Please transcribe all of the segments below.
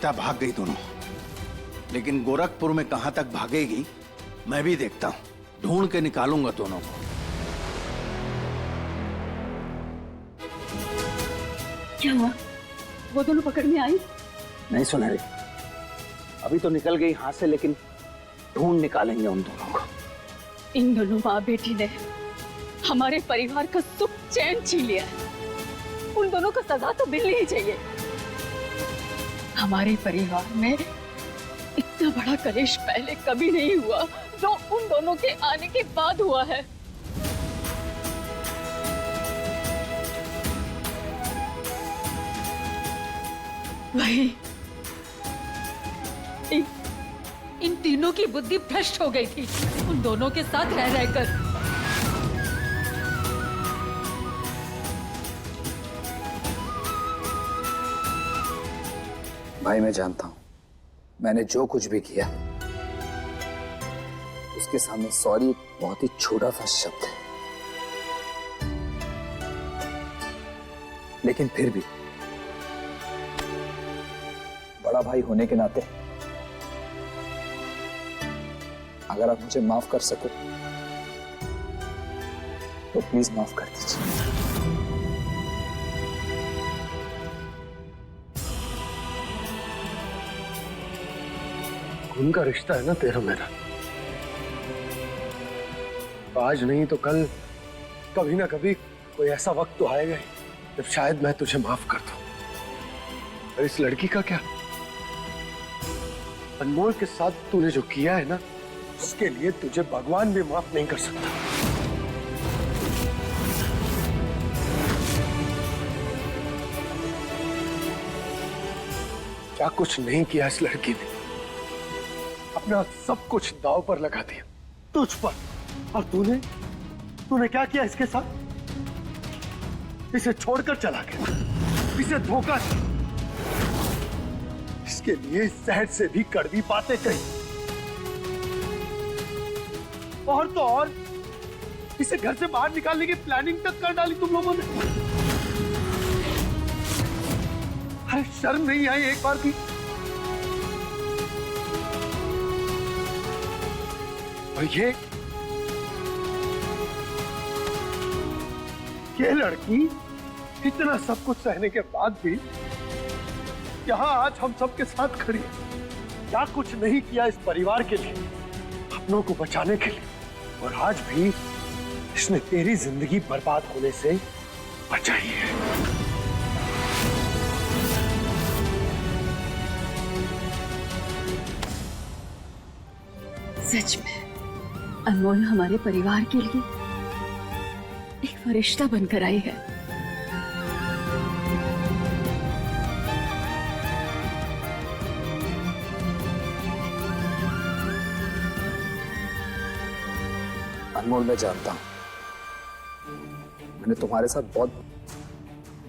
लगता है भाग गई दोनों, लेकिन गोरखपुर में कहां तक भागेगी मैं भी देखता हूं, ढूंढ के निकालूंगा दोनों को। क्या हुआ? वो दोनों पकड़ में आई? नहीं सुनहरी, अभी तो निकल गई हाथ से, लेकिन ढूंढ निकालेंगे उन दोनों को। इन दोनों माँ बेटी ने हमारे परिवार का सुख चैन छीन लिया है। उन दोनों को सजा तो मिलनी ही चाहिए। हमारे परिवार में इतना बड़ा कलेश पहले कभी नहीं हुआ जो उन दोनों के आने के बाद हुआ है। वही इन तीनों की बुद्धि भ्रष्ट हो गई थी उन दोनों के साथ रह रहकर। भाई मैं जानता हूं मैंने जो कुछ भी किया उसके सामने सॉरी एक बहुत ही छोटा सा शब्द है, लेकिन फिर भी बड़ा भाई होने के नाते अगर आप मुझे माफ कर सको तो प्लीज माफ कर दीजिए। खून का रिश्ता है ना तेरा मेरा, आज नहीं तो कल कभी ना कभी कोई ऐसा वक्त तो आएगा ही जब शायद मैं तुझे माफ कर दूं। और इस लड़की का क्या, अनमोल के साथ तूने जो किया है ना उसके लिए तुझे भगवान भी माफ नहीं कर सकता। क्या कुछ नहीं किया इस लड़की ने, अपना सब कुछ दांव पर लगा दिया तुझ पर। और तूने क्या किया इसके साथ? इसे छोड़कर चला गया, इसे धोखा दिया, इसके लिए शहर से भी कड़वी बातें कही, और तो और इसे घर से बाहर निकालने की प्लानिंग तक कर डाली तुम लोगों ने। अरे शर्म नहीं आई एक बार भी? और ये लड़की इतना सब कुछ सहने के बाद भी यहां आज हम सबके साथ खड़ी है। क्या कुछ नहीं किया इस परिवार के लिए, अपनों को बचाने के लिए, और आज भी इसने तेरी जिंदगी बर्बाद होने से बचाई है। सच में अनमोल हमारे परिवार के लिए एक फरिश्ता बनकर आई है। अनमोल मैं जानता हूं मैंने तुम्हारे साथ बहुत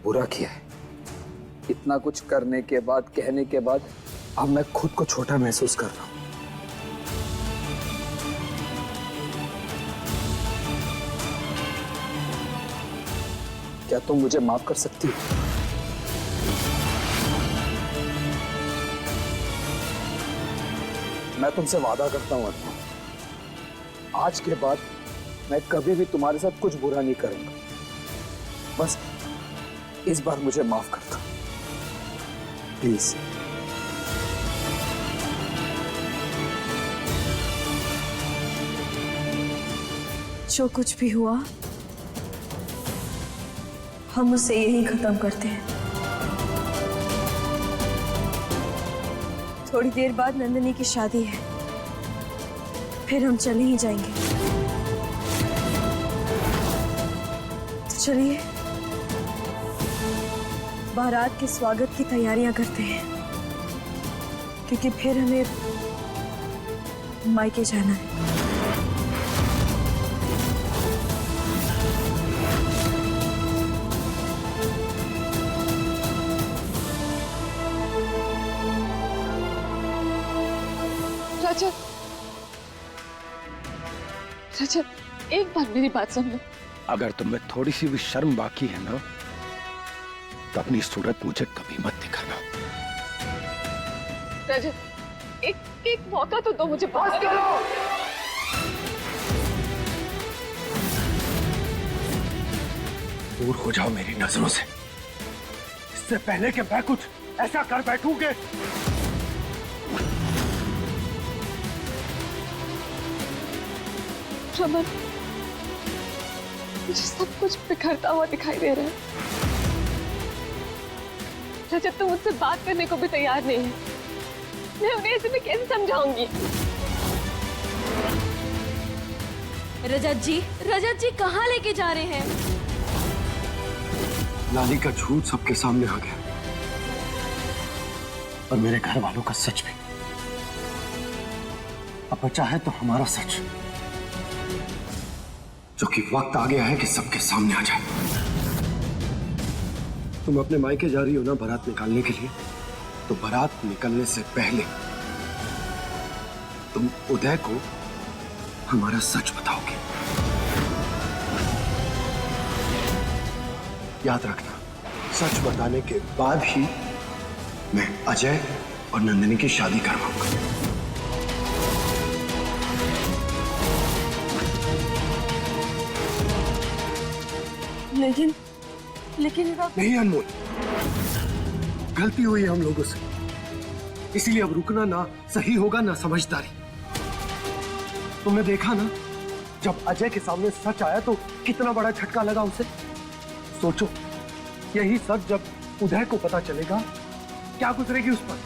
बुरा किया है। इतना कुछ करने के बाद, कहने के बाद अब मैं खुद को छोटा महसूस कर रहा हूं। क्या तुम मुझे माफ कर सकती हो? मैं तुमसे वादा करता हूं अनमोल, आज के बाद मैं कभी भी तुम्हारे साथ कुछ बुरा नहीं करूंगा। बस इस बार मुझे माफ कर दो प्लीज। जो कुछ भी हुआ हम उसे यहीं खत्म करते हैं। थोड़ी देर बाद नंदिनी की शादी है, फिर हम चले ही जाएंगे। तो चलिए बारात के स्वागत की तैयारियां करते हैं, क्योंकि फिर हमें मायके जाना है। रजत, एक बार मेरी बात सुन लो। अगर तुम्हें थोड़ी सी भी शर्म बाकी है ना तो अपनी सूरत मुझे कभी मत दिखाना। रजत, एक मौका तो दो मुझे। बस करो। दूर हो जाओ मेरी नजरों से, इससे पहले कि मैं कुछ ऐसा कर बैठूं कि रमन, मुझे सब कुछ बिखरता हुआ दिखाई दे रहा है। रजत, तुम मुझसे बात करने को भी तैयार नहीं है। मैं उन्हें ऐसे में कैसे समझाऊंगी? रजत जी कहाँ लेके जा रहे हैं? लाली का झूठ सबके सामने आ गया और मेरे घर वालों का सच भी। अब बचा है तो हमारा सच, जो कि वक्त आ गया है कि सबके सामने आ जाए। तुम अपने मायके जा रही हो ना बारात निकालने के लिए, तो बारात निकलने से पहले तुम उदय को हमारा सच बताओगे। याद रखना, सच बताने के बाद ही मैं अजय और नंदिनी की शादी करवाऊंगा। लेकिन नहीं अनमोल, गलती हुई है हम लोगों से, इसीलिए अब रुकना ना सही होगा ना समझदारी। तुमने देखा ना, जब अजय के सामने सच आया तो कितना बड़ा झटका लगा उसे। सोचो, यही सच जब उदय को पता चलेगा, क्या गुजरेगी उस पर।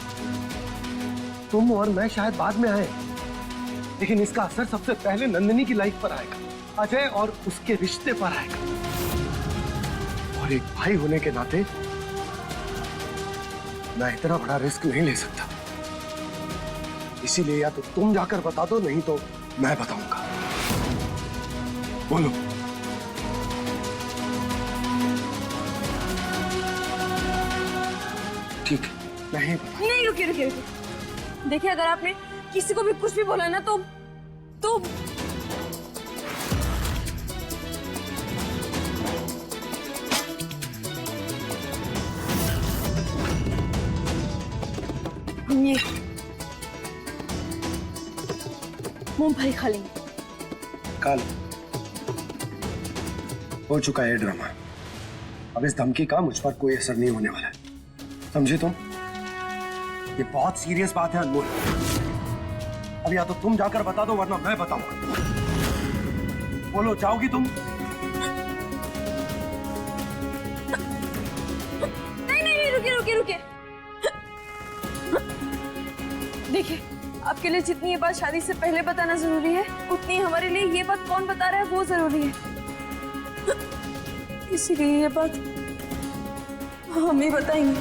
तुम और मैं शायद बाद में आए, लेकिन इसका असर सबसे पहले नंदिनी की लाइफ पर आएगा, अजय और उसके रिश्ते पर आएगा। और एक भाई होने के नाते मैं इतना बड़ा रिस्क नहीं ले सकता, इसीलिए या तो तुम जाकर बता दो, नहीं तो मैं बताऊंगा। बोलो। ठीक है, नहीं बता। नहीं, रुकिए। देखिए, अगर आपने किसी को भी कुछ भी बोला ना तो हम ये मूंगफली खा लेंगे। काल हो चुका है ड्रामा, अब इस धमकी का मुझ पर कोई असर नहीं होने वाला है, समझे तुम? ये बहुत सीरियस बात है अनमोल। अब या तो तुम जाकर बता दो, वरना मैं बताऊंगा। बोलो, जाओगी तुम? नहीं, रुकिए। देखिए, आपके लिए जितनी ये बात शादी से पहले बताना जरूरी है, उतनी हमारे लिए ये बात कौन बता रहा है वो जरूरी है। इसीलिए ये बात हम ही बताएंगे।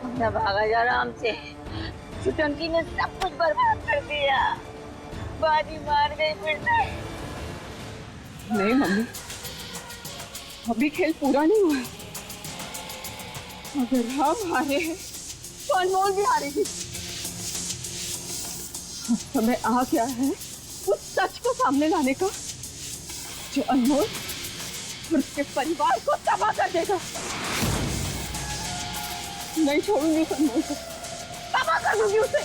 अपना भागा जा आराम से। चुटंकी ने सब कुछ बर्बाद कर दिया, बाजी मार गई फिर से। नहीं मम्मी, अभी खेल पूरा नहीं हुआ। अगर हम हारे हैं तो अनमोल भी हारेगी। समय आ गया है उस सच को सामने लाने का, जो अनमोल और उसके परिवार को तबाह कर देगा। नहीं छोड़ूंगी उस अनमोल को, तबाह कर दूंगी उसे।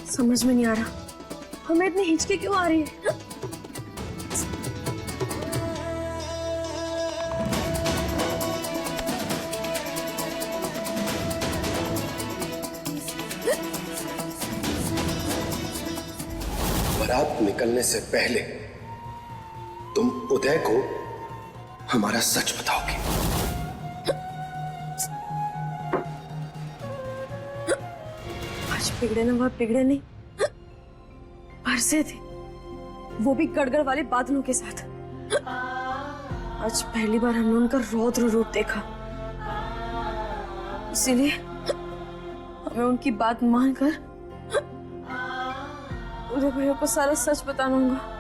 समझ में नहीं आ रहा, हमें इतनी हिचकी क्यों आ रही है? बारात निकलने से पहले तुम उदय को हमारा सच बताओगे। आज बिगड़े ना वह बिगड़े नहीं, बरसे थे, वो भी गड़गड़ वाले बादलों के साथ। आज पहली बार हमने उनका रौद्र रूप देखा, इसीलिए हमें उनकी बात मानकर उदय भैया को सारा सच बताना होगा।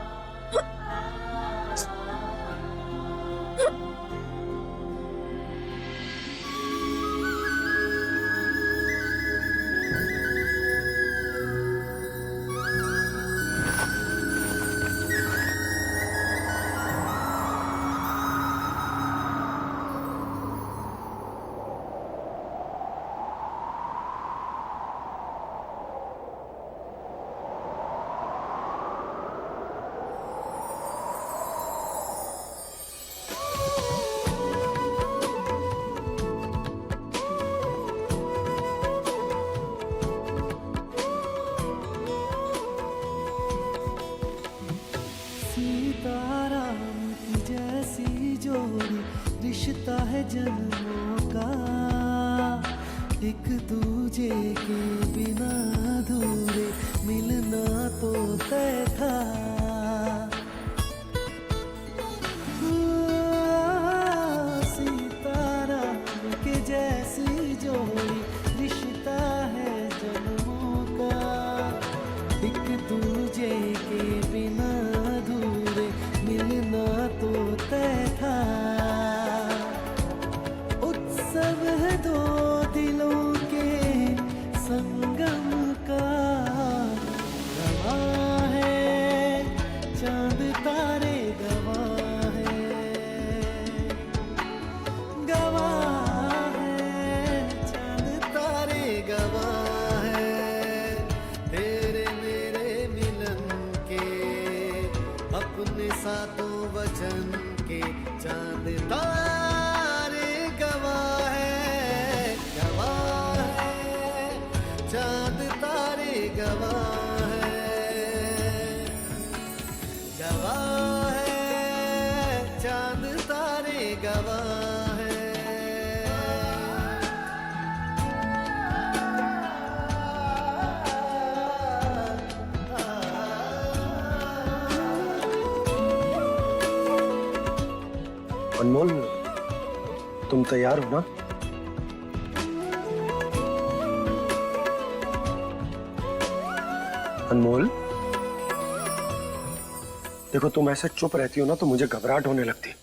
सीताराम की जैसी जोड़ी, रिश्ता है जन्मों का, एक दूजे के बिना अधूरे, मिलना तो तय था। सीताराम के जैसी जोड़ी, रिश्ता है जन्मों का, एक दूजे के बिना अधूरे, मिलना तो तय था। उत्सव है दो दिलों के संगम का, गवाह है चांद तारे, गवाह है, गवाह है चांद तारे, गवाह है तेरे मेरे मिलन के, अपने सातों वचन के, चांद तारे गवाह है, गवाह है चांद तारे, गवाह है, गवाह है चांद तारे, गवाह है। अनमोल, तुम तैयार हो ना? अनमोल, देखो तुम ऐसे चुप रहती हो ना तो मुझे घबराहट होने लगती।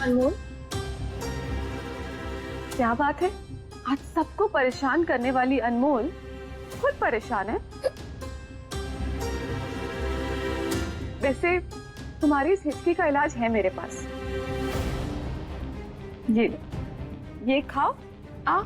अनमोल, क्या बात है? आज सबको परेशान करने वाली अनमोल खुद परेशान है। वैसे तुम्हारी इस हिचकी का इलाज है मेरे पास, ये लो, ये खाओ। आ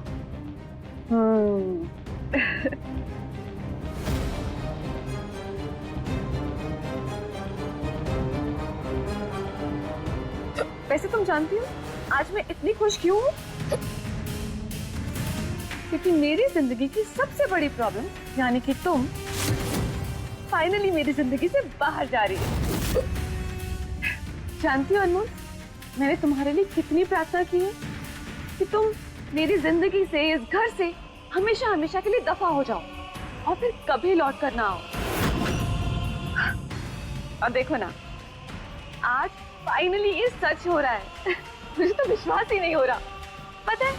वैसे तुम जानती हो आज मैं इतनी खुश क्यों हूँ? क्योंकि मेरी जिंदगी की सबसे बड़ी प्रॉब्लम यानी कि तुम फाइनली मेरी जिंदगी से बाहर जा रही हो। जानती हो अनमोल, मैंने तुम्हारे लिए कितनी प्रार्थना की है कि तुम मेरी जिंदगी से, इस घर से हमेशा हमेशा के लिए दफा हो जाओ और फिर कभी लौट कर ना आओ। और देखो ना, आज फाइनली ये सच हो रहा है। मुझे तो विश्वास ही नहीं हो रहा। पता है,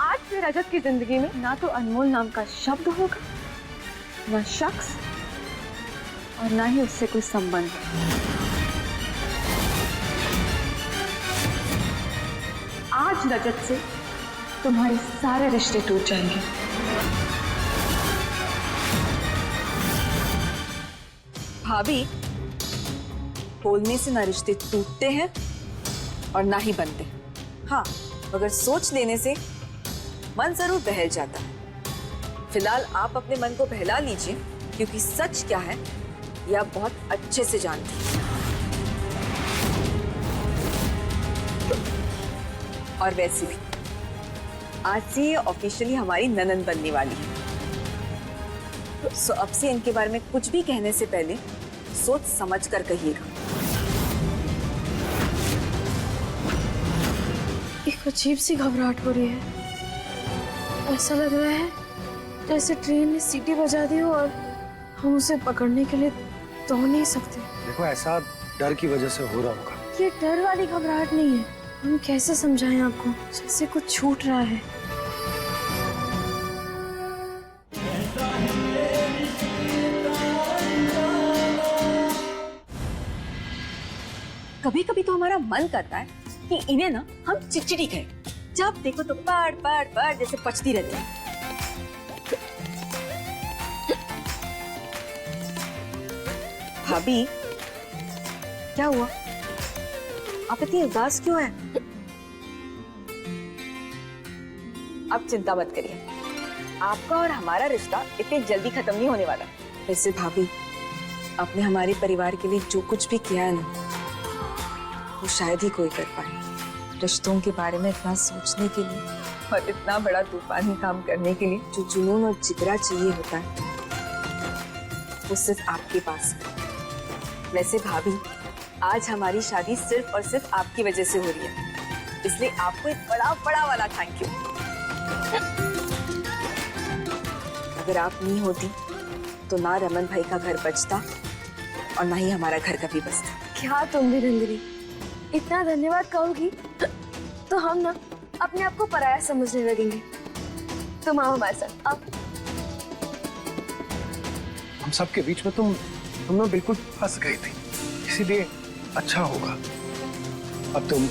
आज से रजत की जिंदगी में ना तो अनमोल नाम का शब्द होगा, ना शख्स, और ना ही उससे कोई संबंध। आज रजत से तुम्हारे सारे रिश्ते टूट जाएंगे। भाभी, बोलने से ना रिश्ते टूटते हैं और ना ही बनते। हाँ, मगर सोच लेने से मन जरूर बहल जाता है। फिलहाल आप अपने मन को बहला लीजिए, क्योंकि सच क्या है ये आप बहुत अच्छे से जानती हैं। और वैसे भी आज से ये ऑफिशियली हमारी ननद बनने वाली है। सो अब से इनके बारे में कुछ भी कहने से पहले सोच समझ कर कहिएगा। एक अजीब सी घबराहट हो रही है। ऐसा लग रहा है जैसे ट्रेन ने सीटी बजा दी हो और हम उसे पकड़ने के लिए दौड़ नहीं सकते। देखो, ऐसा डर की वजह से हो रहा होगा। ये डर वाली घबराहट नहीं है। हम कैसे समझाएं आपको, जैसे कुछ छूट रहा है। कभी कभी तो हमारा मन करता है कि इन्हें ना हम चिड़चिड़ी कहें। जब देखो तो पड़ पड़ पड़ जैसे पचती रहती है। भाभी, क्या हुआ? आप इतनी उदास क्यों हैं? आप चिंता मत करिए, आपका और हमारा रिश्ता इतनी जल्दी खत्म नहीं होने वाला। वैसे भाभी, आपने हमारे परिवार के लिए जो कुछ भी किया है ना, वो शायद ही कोई कर पाए। रिश्तों के बारे में इतना सोचने के लिए और इतना बड़ा तूफानी काम करने के लिए जो जुनून और जिगरा चाहिए होता है, वो सिर्फ आपके पास है। वैसे भाभी, आज हमारी शादी सिर्फ और सिर्फ आपकी वजह से हो रही है, इसलिए आपको एक बड़ा बड़ा वाला थैंक यू। अगर आप नहीं होती तो ना रमन भाई का घर बचता और ना ही हमारा घर कभी बचता। क्या तुम भी रंगरी, इतना धन्यवाद कहोगी तो हम ना अपने आप को पराया समझने लगेंगे। तुम आओ हमारे साथ। अब हम सबके बीच में तुम ना बिल्कुल फंस गई थी, इसीलिए अच्छा होगा अब तुम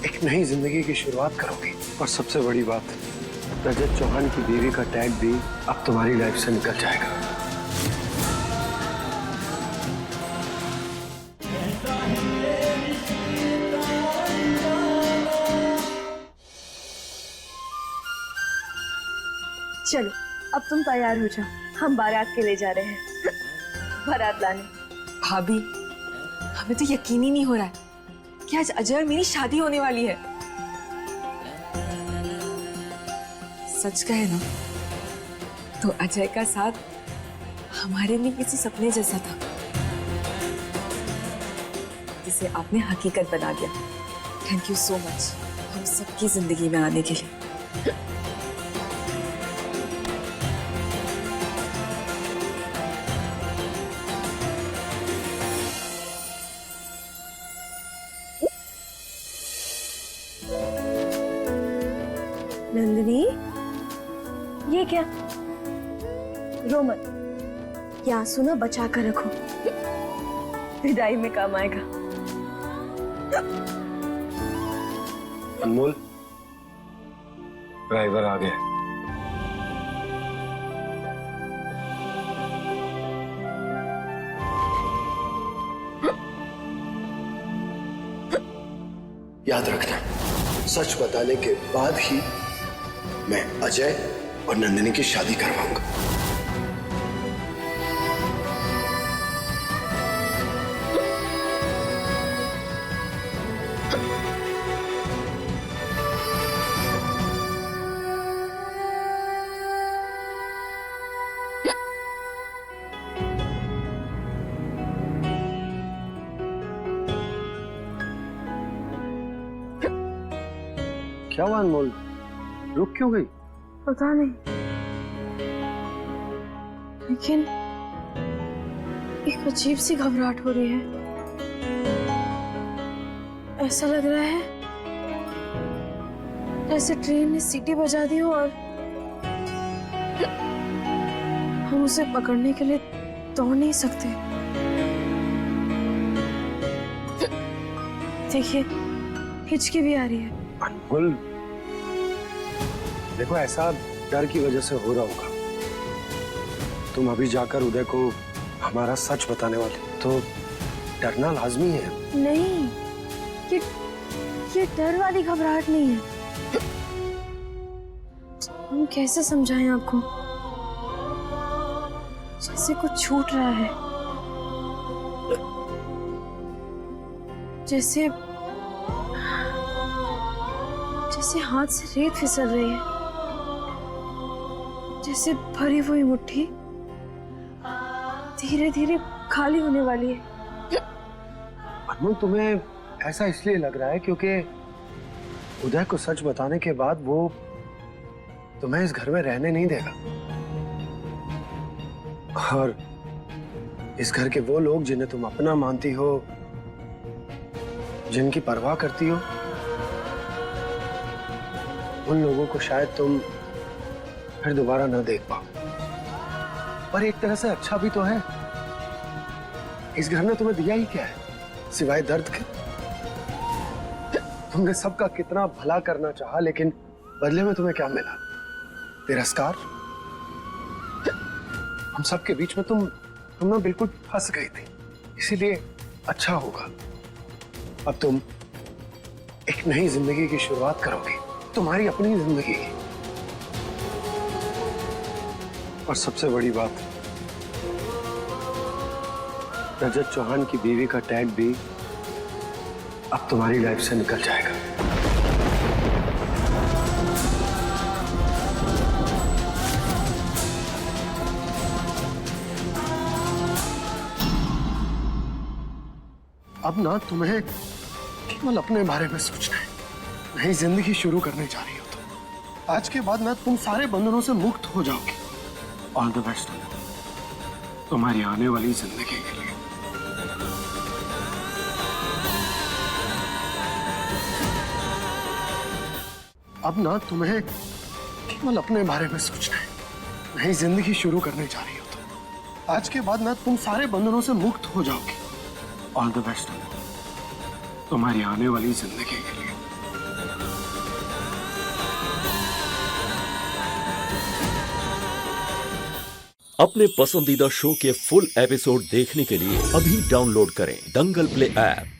एक नई जिंदगी की शुरुआत करोगी। और सबसे बड़ी बात, रजत चौहान की बीवी का टैग भी अब तुम्हारी लाइफ से निकल जाएगा। चलो, अब तुम तैयार हो जाओ, हम बारात के लिए जा रहे हैं। बारात लाने। भाभी, हमें तो यकीन ही नहीं हो रहा है कि आज अजय और मेरी शादी होने वाली है। सच कहे ना तो अजय का साथ हमारे लिए किसी सपने जैसा था, जिसे आपने हकीकत बना दिया। थैंक यू सो मच हम सबकी जिंदगी में आने के लिए। नंदिनी, ये क्या? रो मत, ये आंसू ना बचा कर रखो, विदाई में काम आएगा। अनमोल, ड्राइवर आ गया। याद रखना, सच बताने के बाद ही मैं अजय और नंदिनी की शादी करवाऊंगा। क्या हुआ अनमोल, रुक क्यों गई? पता नहीं, लेकिन एक अजीब सी घबराहट हो रही है। ऐसा लग रहा है जैसे ट्रेन ने सीटी बजा दी हो और हम उसे पकड़ने के लिए दौड़ नहीं सकते। देखिए, हिचकी भी आ रही है। अनमोल, देखो ऐसा डर की वजह से हो रहा होगा। तुम अभी जाकर उदय को हमारा सच बताने वाले, तो डरना लाजमी है। नहीं, ये डर वाली घबराहट नहीं है। हम कैसे समझाएं आपको? जैसे कुछ छूट रहा है, जैसे हाथ से रेत फिसल रही है, जैसे भरी हुई मुट्ठी धीरे धीरे खाली होने वाली है। अनमोल, तुम्हें ऐसा इसलिए लग रहा है क्योंकि उदय को सच बताने के बाद वो तुम्हें इस घर में रहने नहीं देगा, और इस घर के वो लोग जिन्हें तुम अपना मानती हो, जिनकी परवाह करती हो, उन लोगों को शायद तुम फिर दोबारा न देख पाओ। पर एक तरह से अच्छा भी तो है। इस घर ने तुम्हें दिया ही क्या है सिवाय दर्द के? तुमने सबका कितना भला करना चाहा, लेकिन बदले में तुम्हें क्या मिला? तिरस्कार। हम सबके बीच में तुम ना बिल्कुल फंस गई थी। इसीलिए अच्छा होगा, अब तुम एक नई जिंदगी की शुरुआत करोगी, तुम्हारी अपनी जिंदगी की। और सबसे बड़ी बात, रजत चौहान की बीवी का टैग भी अब तुम्हारी लाइफ से निकल जाएगा। अब ना तुम्हें केवल अपने बारे में सोचना है। नई जिंदगी शुरू करने जा रही हो तुम। आज के बाद ना तुम सारे बंधनों से मुक्त हो जाओगे। ऑल द बेस्ट तुम्हारी आने वाली जिंदगी के लिए। अब ना तुम्हें केवल अपने बारे में सोचना है। नई जिंदगी शुरू करने जा रही हो तुम। आज के बाद ना तुम सारे बंधनों से मुक्त हो जाओगे। ऑल द बेस्ट तुम्हारी आने वाली जिंदगी के लिए। अपने पसंदीदा शो के फुल एपिसोड देखने के लिए अभी डाउनलोड करें दंगल प्ले ऐप।